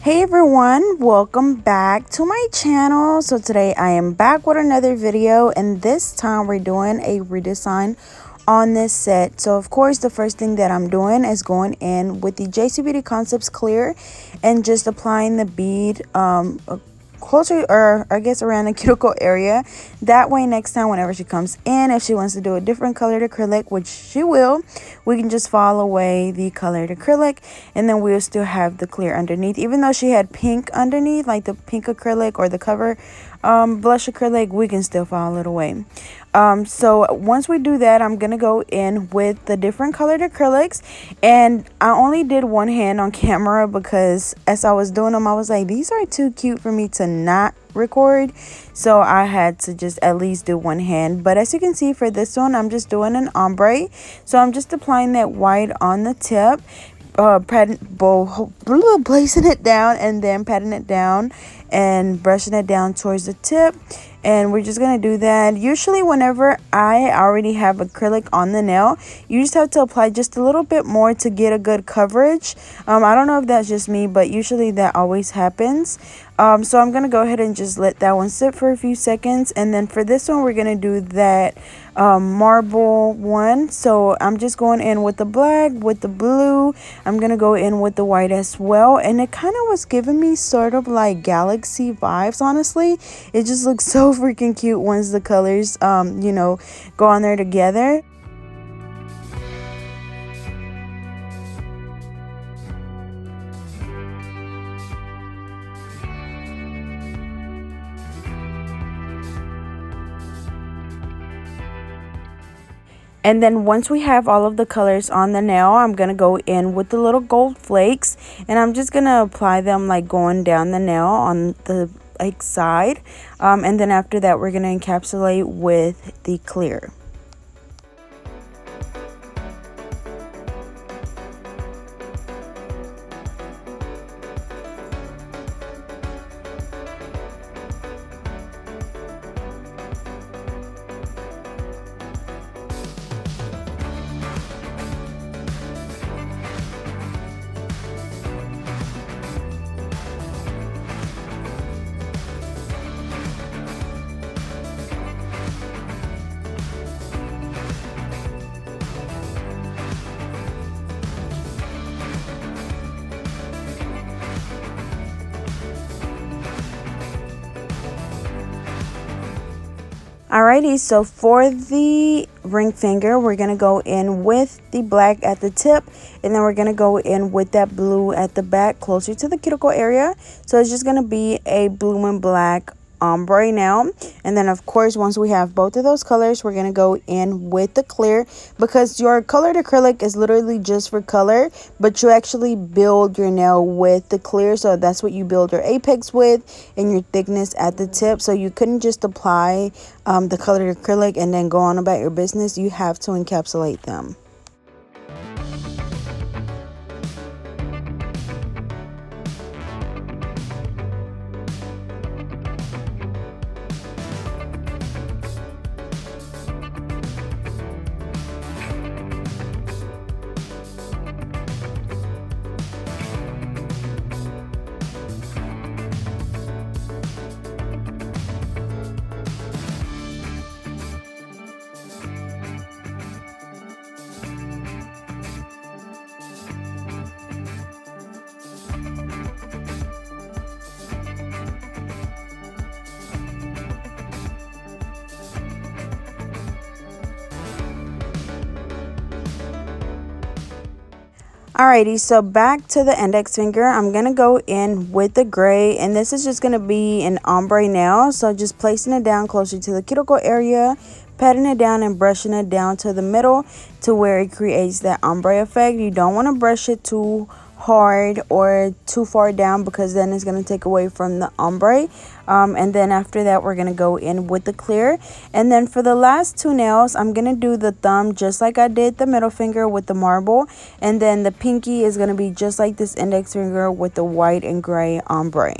Hey everyone, welcome back to my channel. So today I am back with another video, and this time we're doing a redesign on this set. So of course the first thing that I'm doing is going in with the JC Beauty Concepts clear and just applying the bead closer, or I guess around the cuticle area. That way next time whenever she comes in, if she wants to do a different colored acrylic, which she will, we can just file away the colored acrylic and then we'll still have the clear underneath. Even though she had pink underneath, like the pink acrylic or the cover blush acrylic, we can still file it away. So once we do that, I'm gonna go in with the different colored acrylics, and I only did one hand on camera because as I was doing them I was like, these are too cute for me to not record, so I had to just at least do one hand. But as you can see, for this one I'm just doing an ombre, so I'm just applying that white on the tip, placing it down and then patting it down and brushing it down towards the tip. And we're just gonna do that. Usually whenever I already have acrylic on the nail, you just have to apply just a little bit more to get a good coverage. I don't know if that's just me, but usually that always happens. So I'm gonna go ahead and just let that one sit for a few seconds, and then for this one we're gonna do that marble one. So I'm just going in with the black, with the blue. I'm gonna go in with the white as well, and it kind of was giving me sort of like galaxy vibes. Honestly, it just looks so freaking cute once the colors go on there together. And then once we have all of the colors on the nail, I'm going to go in with the little gold flakes, and I'm just going to apply them like going down the nail on the side. And then after that, we're going to encapsulate with the clear. Alrighty, so for the ring finger, we're going to go in with the black at the tip, and then we're going to go in with that blue at the back closer to the cuticle area. So it's just going to be a blue and black ombre now. And then of course once we have both of those colors, we're going to go in with the clear, because your colored acrylic is literally just for color, but you actually build your nail with the clear. So that's what you build your apex with and your thickness at the tip. So you couldn't just apply the colored acrylic and then go on about your business. You have to encapsulate them. Alrighty, so back to the index finger, I'm going to go in with the gray, and this is just going to be an ombre nail. So just placing it down closer to the cuticle area, patting it down and brushing it down to the middle to where it creates that ombre effect. You don't want to brush it too hard or too far down, because then it's going to take away from the ombre. And then after that, we're going to go in with the clear. And then for the last two nails, I'm going to do the thumb just like I did the middle finger with the marble, and then the pinky is going to be just like this index finger with the white and gray ombre.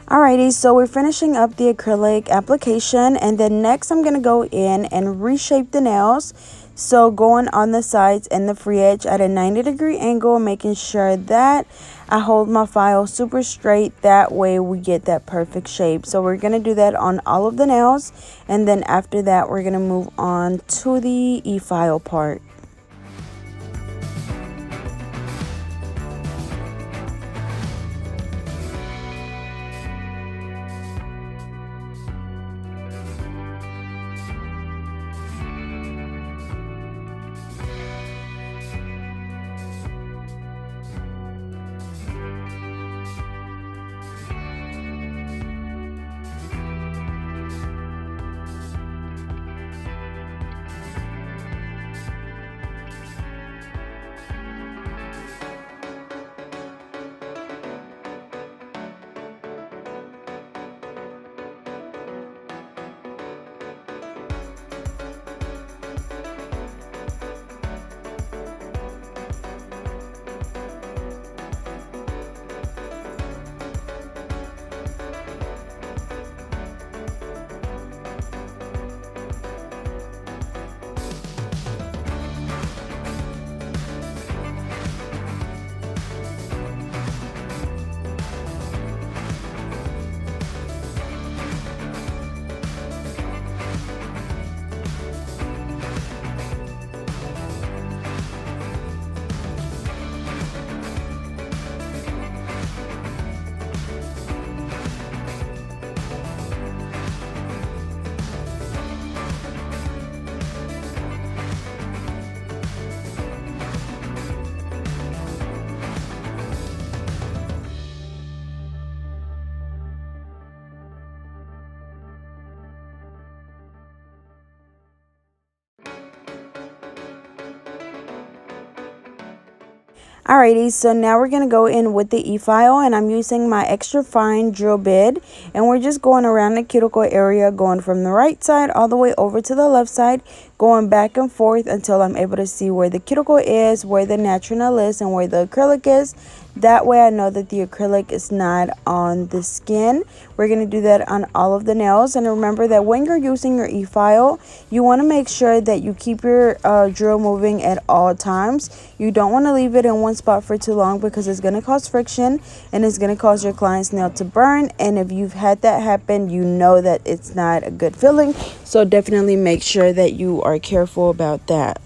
Alrighty, so we're finishing up the acrylic application, and then next I'm going to go in and reshape the nails. So going on the sides and the free edge at a 90-degree angle, making sure that I hold my file super straight. That way we get that perfect shape. So we're going to do that on all of the nails, and then after that we're going to move on to the e-file part. Alrighty, so now we're going to go in with the e-file, and I'm using my extra fine drill bit, and we're just going around the cuticle area, going from the right side all the way over to the left side, going back and forth until I'm able to see where the cuticle is, where the natural nail is, and where the acrylic is. That way I know that the acrylic is not on the skin. We're going to do that on all of the nails. And remember that when you're using your e-file, you want to make sure that you keep your drill moving at all times. You don't want to leave it in one spot for too long, because it's going to cause friction and it's going to cause your client's nail to burn. And if you've had that happen, you know that it's not a good feeling. So definitely make sure that you are careful about that.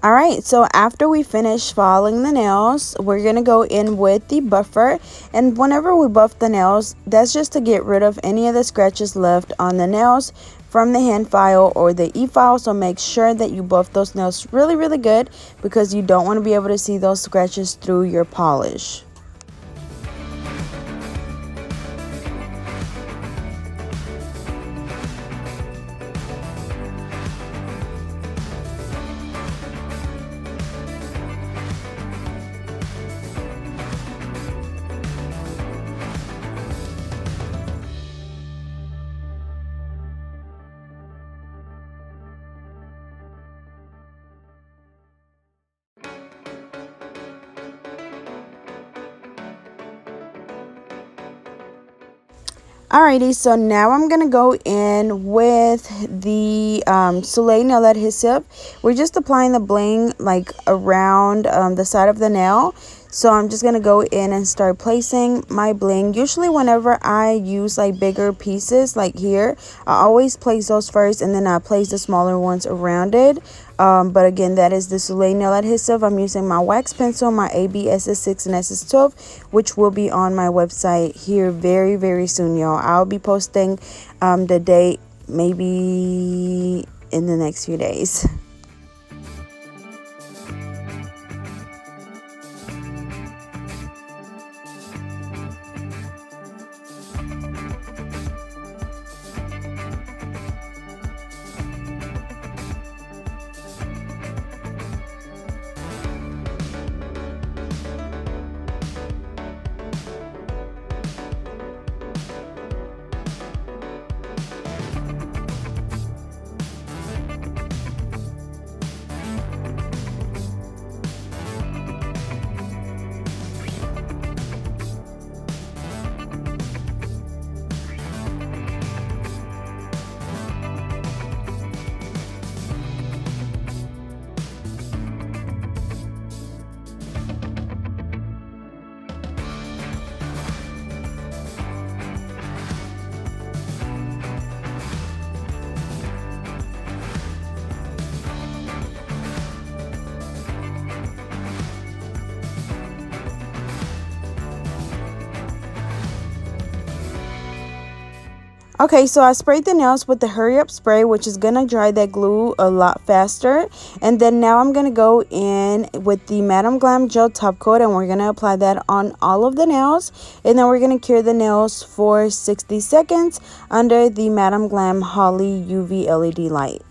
Alright, so after we finish filing the nails, we're going to go in with the buffer. And whenever we buff the nails, that's just to get rid of any of the scratches left on the nails from the hand file or the e-file. So make sure that you buff those nails really good, because you don't want to be able to see those scratches through your polish. Alrighty, so now I'm gonna go in with the Soleil Nail Adhesive. We're just applying the bling like around the side of the nail. So I'm just gonna go in and start placing my bling. Usually whenever I use like bigger pieces like here, I always place those first and then I place the smaller ones around it. But again, that is the Soleil Nail Adhesive. I'm using my wax pencil, my AB SS6 and SS12, which will be on my website here very soon, y'all. I'll be posting the date maybe in the next few days. Okay, so I sprayed the nails with the hurry up spray, which is gonna dry that glue a lot faster. And then now I'm gonna go in with the Madam Glam gel top coat, and we're gonna apply that on all of the nails. And then we're gonna cure the nails for 60 seconds under the Madam Glam Holly UV LED light.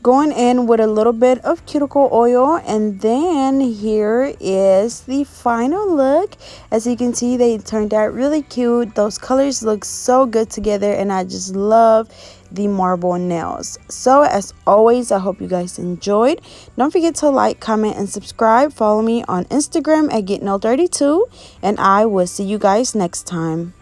Going in with a little bit of cuticle oil, and then here is the final look. As you can see, they turned out really cute. Those colors look so good together, and I just love the marble nails. So as always, I hope you guys enjoyed. Don't forget to like, comment, and subscribe. Follow me on Instagram at getnail32, and I will see you guys next time.